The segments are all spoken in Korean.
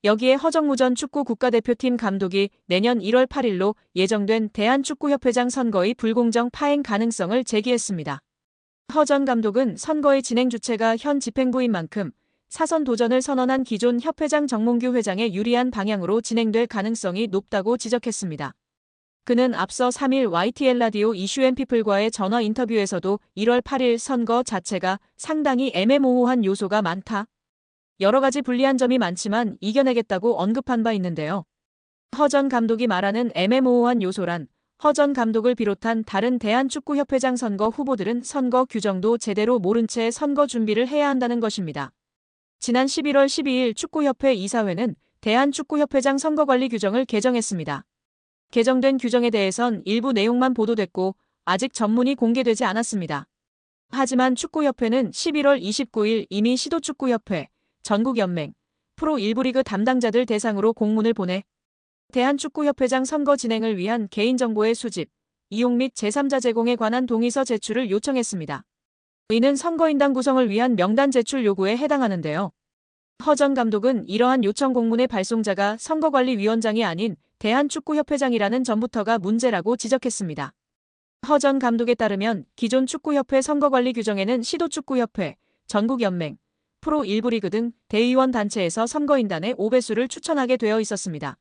여기에 허정무 전 축구 국가대표팀 감독이 내년 1월 8일로 예정된 대한축구협회장 선거의 불공정 파행 가능성을 제기했습니다. 허 전 감독은 선거의 진행 주체가 현 집행부인 만큼 사선 도전을 선언한 기존 협회장 정몽규 회장에 유리한 방향으로 진행될 가능성이 높다고 지적했습니다. 그는 앞서 3일 YTN 라디오 이슈앤피플과의 전화 인터뷰에서도 1월 8일 선거 자체가 상당히 애매모호한 요소가 많다. 여러 가지 불리한 점이 많지만 이겨내겠다고 언급한 바 있는데요. 허 전 감독이 말하는 애매모호한 요소란 허 전 감독을 비롯한 다른 대한축구협회장 선거 후보들은 선거 규정도 제대로 모른 채 선거 준비를 해야 한다는 것입니다. 지난 11월 12일 축구협회 이사회는 대한축구협회장 선거관리 규정을 개정했습니다. 개정된 규정에 대해선 일부 내용만 보도됐고 아직 전문이 공개되지 않았습니다. 하지만 축구협회는 11월 29일 이미 시도축구협회, 전국연맹, 프로 1부 리그 담당자들 대상으로 공문을 보내 대한축구협회장 선거 진행을 위한 개인정보의 수집, 이용 및 제3자 제공에 관한 동의서 제출을 요청했습니다. 이는 선거인단 구성을 위한 명단 제출 요구에 해당하는데요. 허 전 감독은 이러한 요청 공문의 발송자가 선거관리위원장이 아닌 대한축구협회장이라는 점부터가 문제라고 지적했습니다. 허 전 감독에 따르면 기존 축구협회 선거관리 규정에는 시도축구협회, 전국연맹, 프로 1부 리그 등 대의원 단체에서 선거인단의 5배수를 추천하게 되어 있었습니다.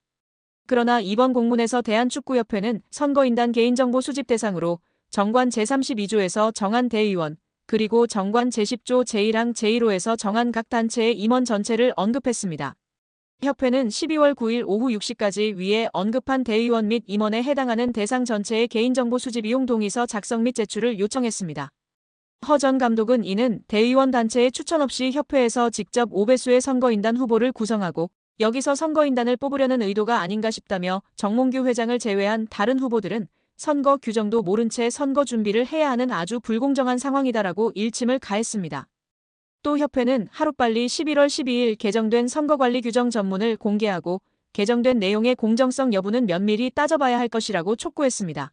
그러나 이번 공문에서 대한축구협회는 선거인단 개인정보 수집 대상으로 정관 제32조에서 정한 대의원, 그리고 정관 제10조 제1항 제1호에서 정한 각 단체의 임원 전체를 언급했습니다. 협회는 12월 9일 오후 6시까지 위에 언급한 대의원 및 임원에 해당하는 대상 전체의 개인정보 수집 이용 동의서 작성 및 제출을 요청했습니다. 허 전 감독은 이는 대의원 단체의 추천 없이 협회에서 직접 5배수의 선거인단 후보를 구성하고 여기서 선거인단을 뽑으려는 의도가 아닌가 싶다며 정몽규 회장을 제외한 다른 후보들은 선거 규정도 모른 채 선거 준비를 해야 하는 아주 불공정한 상황이다라고 일침을 가했습니다. 또 협회는 하루빨리 11월 12일 개정된 선거관리 규정 전문을 공개하고 개정된 내용의 공정성 여부는 면밀히 따져봐야 할 것이라고 촉구했습니다.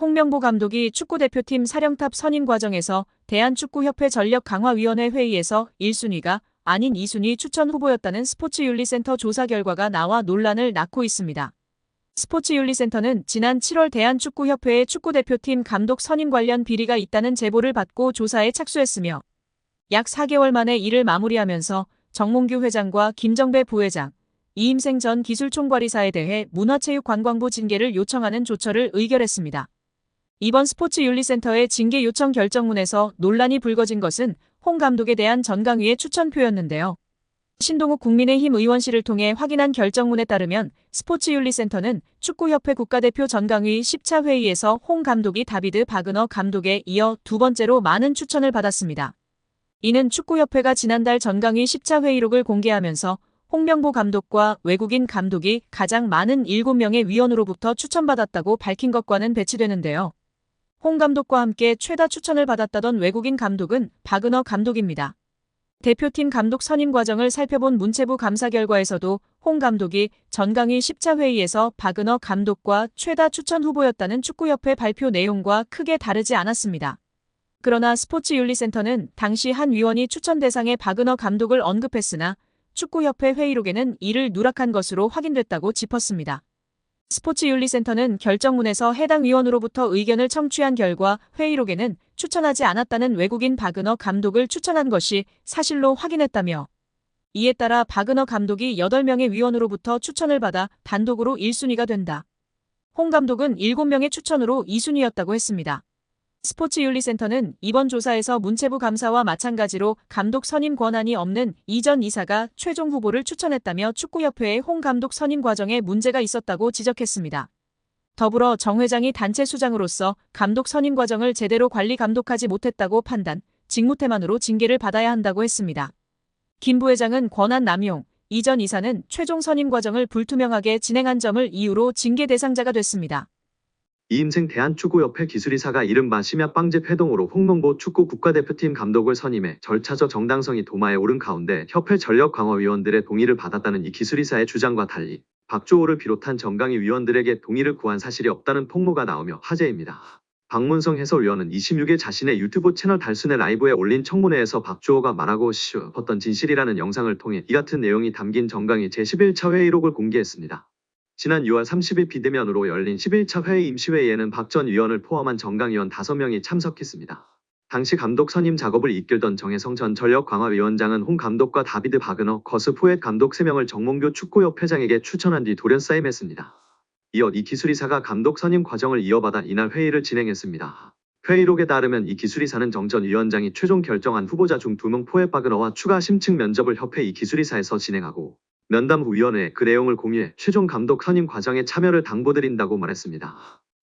홍명보 감독이 축구대표팀 사령탑 선임 과정에서 대한축구협회 전력강화위원회 회의에서 1순위가 아닌 2순위 추천 후보였다는 스포츠윤리센터 조사 결과가 나와 논란을 낳고 있습니다. 스포츠윤리센터는 지난 7월 대한축구협회의 축구대표팀 감독 선임 관련 비리가 있다는 제보를 받고 조사에 착수했으며 약 4개월 만에 이를 마무리하면서 정몽규 회장과 김정배 부회장, 이임생 전 기술총괄이사에 대해 문화체육관광부 징계를 요청하는 조처를 의결했습니다. 이번 스포츠윤리센터의 징계 요청 결정문에서 논란이 불거진 것은 홍 감독에 대한 전강위의 추천표였는데요. 신동욱 국민의힘 의원실을 통해 확인한 결정문에 따르면 스포츠윤리센터는 축구협회 국가대표 전강위 10차 회의에서 홍 감독이 다비드 바그너 감독에 이어 두 번째로 많은 추천을 받았습니다. 이는 축구협회가 지난달 전강위 10차 회의록을 공개하면서 홍명보 감독과 외국인 감독이 가장 많은 7명의 위원으로부터 추천받았다고 밝힌 것과는 배치되는데요. 홍 감독과 함께 최다 추천을 받았다던 외국인 감독은 바그너 감독입니다. 대표팀 감독 선임 과정을 살펴본 문체부 감사 결과에서도 홍 감독이 전강위 10차 회의에서 바그너 감독과 최다 추천 후보였다는 축구협회 발표 내용과 크게 다르지 않았습니다. 그러나 스포츠윤리센터는 당시 한 위원이 추천 대상에 바그너 감독을 언급했으나 축구협회 회의록에는 이를 누락한 것으로 확인됐다고 짚었습니다. 스포츠윤리센터는 결정문에서 해당 위원으로부터 의견을 청취한 결과 회의록에는 추천하지 않았다는 외국인 바그너 감독을 추천한 것이 사실로 확인했다며 이에 따라 바그너 감독이 8명의 위원으로부터 추천을 받아 단독으로 1순위가 된다. 홍 감독은 7명의 추천으로 2순위였다고 했습니다. 스포츠윤리센터는 이번 조사에서 문체부 감사와 마찬가지로 감독 선임 권한이 없는 이전 이사가 최종 후보를 추천했다며 축구협회의 홍 감독 선임 과정에 문제가 있었다고 지적했습니다. 더불어 정 회장이 단체 수장으로서 감독 선임 과정을 제대로 관리 감독하지 못했다고 판단, 직무태만으로 징계를 받아야 한다고 했습니다. 김 부회장은 권한 남용, 이전 이사는 최종 선임 과정을 불투명하게 진행한 점을 이유로 징계 대상자가 됐습니다. 이임생 대한축구협회 기술이사가 이른바 심야빵집 회동으로 홍명보 축구 국가대표팀 감독을 선임해 절차적 정당성이 도마에 오른 가운데 협회 전력강화위원들의 동의를 받았다는 이 기술이사의 주장과 달리 박주호를 비롯한 정강위 위원들에게 동의를 구한 사실이 없다는 폭로가 나오며 화제입니다. 박문성 해설위원은 26일 자신의 유튜브 채널 달순의 라이브에 올린 청문회에서 박주호가 말하고 싶었던 진실이라는 영상을 통해 이 같은 내용이 담긴 정강이 제11차 회의록을 공개했습니다. 지난 6월 30일 비대면으로 열린 11차 회의 임시회의에는 박 전 위원을 포함한 정강 위원 5명이 참석했습니다. 당시 감독 선임 작업을 이끌던 정혜성 전 전력강화위원장은 홍 감독과 다비드 바그너, 거스 포엣 감독 3명을 정몽규 축구협회장에게 추천한 뒤 돌연사임했습니다. 이어 이 기술이사가 감독 선임 과정을 이어받아 이날 회의를 진행했습니다. 회의록에 따르면 이 기술이사는 정 전 위원장이 최종 결정한 후보자 중 2명 포엣 바그너와 추가 심층 면접을 협회 이 기술이사에서 진행하고 면담 후 위원회에 그 내용을 공유해 최종 감독 선임 과정에 참여를 당부드린다고 말했습니다.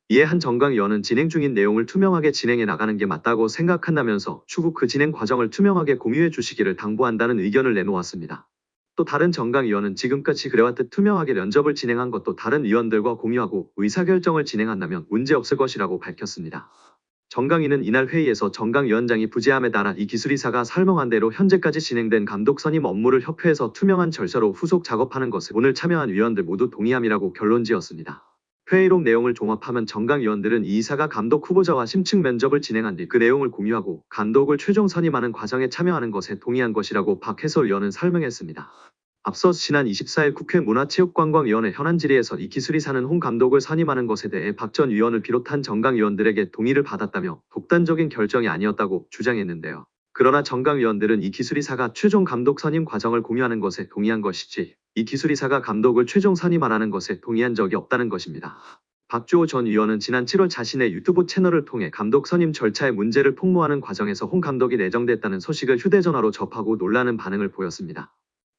이에 한 정강 위원은 진행 중인 내용을 투명하게 진행해 나가는 게 맞다고 생각한다면서 추후 그 진행 과정을 투명하게 공유해 주시기를 당부한다는 의견을 내놓았습니다. 또 다른 정강 위원은 지금까지 그래왔듯 투명하게 면접을 진행한 것도 다른 위원들과 공유하고 의사결정을 진행한다면 문제없을 것이라고 밝혔습니다. 정강위는 이날 회의에서 정강 위원장이 부재함에 따라 이 기술이사가 설명한 대로 현재까지 진행된 감독 선임 업무를 협회에서 투명한 절차로 후속 작업하는 것을 오늘 참여한 위원들 모두 동의함이라고 결론지었습니다. 회의록 내용을 종합하면 정강 위원들은 이 이사가 감독 후보자와 심층 면접을 진행한 뒤 그 내용을 공유하고 감독을 최종 선임하는 과정에 참여하는 것에 동의한 것이라고 박 해설위원은 설명했습니다. 앞서 지난 24일 국회 문화체육관광위원회 현안 질의에서 이 기술이사는 홍 감독을 선임하는 것에 대해 박 전 위원을 비롯한 정강 위원들에게 동의를 받았다며 독단적인 결정이 아니었다고 주장했는데요. 그러나 정강 위원들은 이 기술이사가 최종 감독 선임 과정을 공유하는 것에 동의한 것이지 이 기술이사가 감독을 최종 선임하라는 것에 동의한 적이 없다는 것입니다. 박주호 전 위원은 지난 7월 자신의 유튜브 채널을 통해 감독 선임 절차의 문제를 폭로하는 과정에서 홍 감독이 내정됐다는 소식을 휴대전화로 접하고 놀라는 반응을 보였습니다.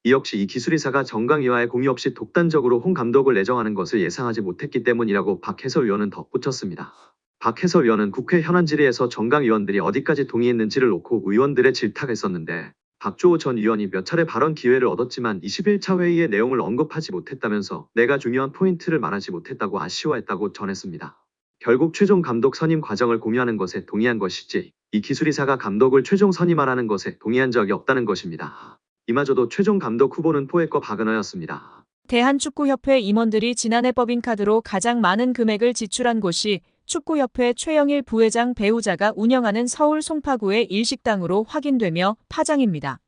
이 역시 이 기술이사가 정강위와의 공유 없이 독단적으로 홍 감독을 내정하는 것을 예상하지 못했기 때문이라고 박 해설위원은 덧붙였습니다. 박 해설위원은 국회 현안 질의에서 정강 위원들이 어디까지 동의했는지를 놓고 의원들의 질타했었는데 박주호 전 위원이 몇 차례 발언 기회를 얻었지만 21차 회의의 내용을 언급하지 못했다면서 내가 중요한 포인트를 말하지 못했다고 아쉬워했다고 전했습니다. 결국 최종 감독 선임 과정을 공유하는 것에 동의한 것이지 이 기술이사가 감독을 최종 선임하라는 것에 동의한 적이 없다는 것입니다. 이마저도 최종 감독 후보는 포엣과 바그너였습니다. 대한축구협회 임원들이 지난해 법인카드로 가장 많은 금액을 지출한 곳이 축구협회 최영일 부회장 배우자가 운영하는 서울 송파구의 일식당으로 확인되며 파장입니다.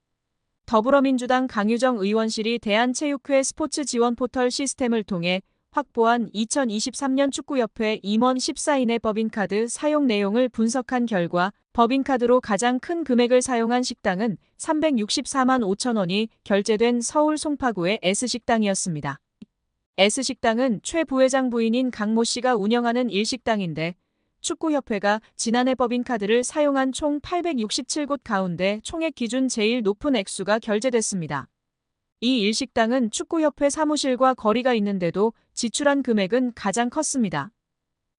더불어민주당 강유정 의원실이 대한체육회 스포츠 지원 포털 시스템을 통해 확보한 2023년 축구협회 임원 14인의 법인카드 사용 내용을 분석한 결과 법인카드로 가장 큰 금액을 사용한 식당은 364만 5천 원이 결제된 서울 송파구의 S식당이었습니다. S식당은 최 부회장 부인인 강모 씨가 운영하는 일식당인데 축구협회가 지난해 법인카드를 사용한 총 867곳 가운데 총액 기준 제일 높은 액수가 결제됐습니다. 이 일식당은 축구협회 사무실과 거리가 있는데도 지출한 금액은 가장 컸습니다.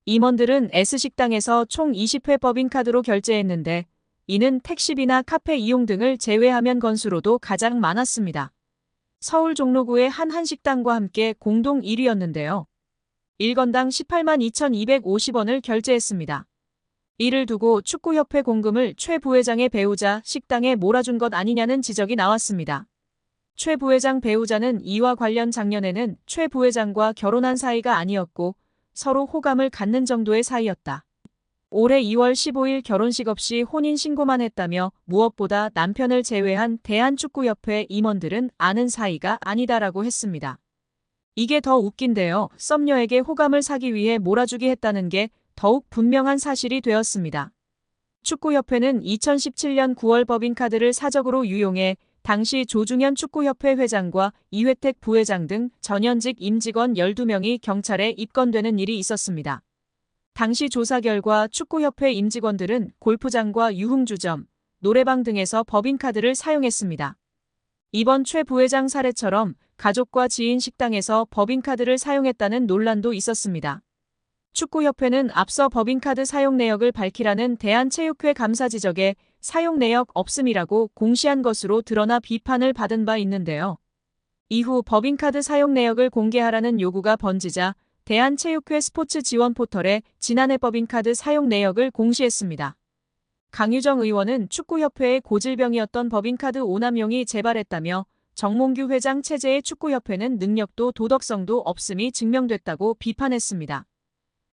임원들은 S식당에서 총 20회 법인카드로 결제했는데 이는 택시비나 카페 이용 등을 제외하면 건수로도 가장 많았습니다. 서울 종로구의 한 한식당과 함께 공동 1위였는데요. 1건당 18만 2,250원을 결제했습니다. 이를 두고 축구협회 공금을 최 부회장의 배우자 식당에 몰아준 것 아니냐는 지적이 나왔습니다. 최 부회장 배우자는 이와 관련 작년에는 최 부회장과 결혼한 사이가 아니었고 서로 호감을 갖는 정도의 사이였다. 올해 2월 15일 결혼식 없이 혼인신고만 했다며 무엇보다 남편을 제외한 대한축구협회 임원들은 아는 사이가 아니다라고 했습니다. 이게 더 웃긴데요. 썸녀에게 호감을 사기 위해 몰아주기 했다는 게 더욱 분명한 사실이 되었습니다. 축구협회는 2017년 9월 법인카드를 사적으로 유용해 당시 조중현 축구협회 회장과 이회택 부회장 등 전현직 임직원 12명이 경찰에 입건되는 일이 있었습니다. 당시 조사 결과 축구협회 임직원들은 골프장과 유흥주점, 노래방 등에서 법인카드를 사용했습니다. 이번 최 부회장 사례처럼 가족과 지인 식당에서 법인카드를 사용했다는 논란도 있었습니다. 축구협회는 앞서 법인카드 사용 내역을 밝히라는 대한체육회 감사 지적에 사용 내역 없음이라고 공시한 것으로 드러나 비판을 받은 바 있는데요. 이후 법인카드 사용 내역을 공개하라는 요구가 번지자 대한체육회 스포츠 지원 포털에 지난해 법인카드 사용 내역을 공시했습니다. 강유정 의원은 축구협회의 고질병이었던 법인카드 오남용이 재발했다며 정몽규 회장 체제의 축구협회는 능력도 도덕성도 없음이 증명됐다고 비판했습니다.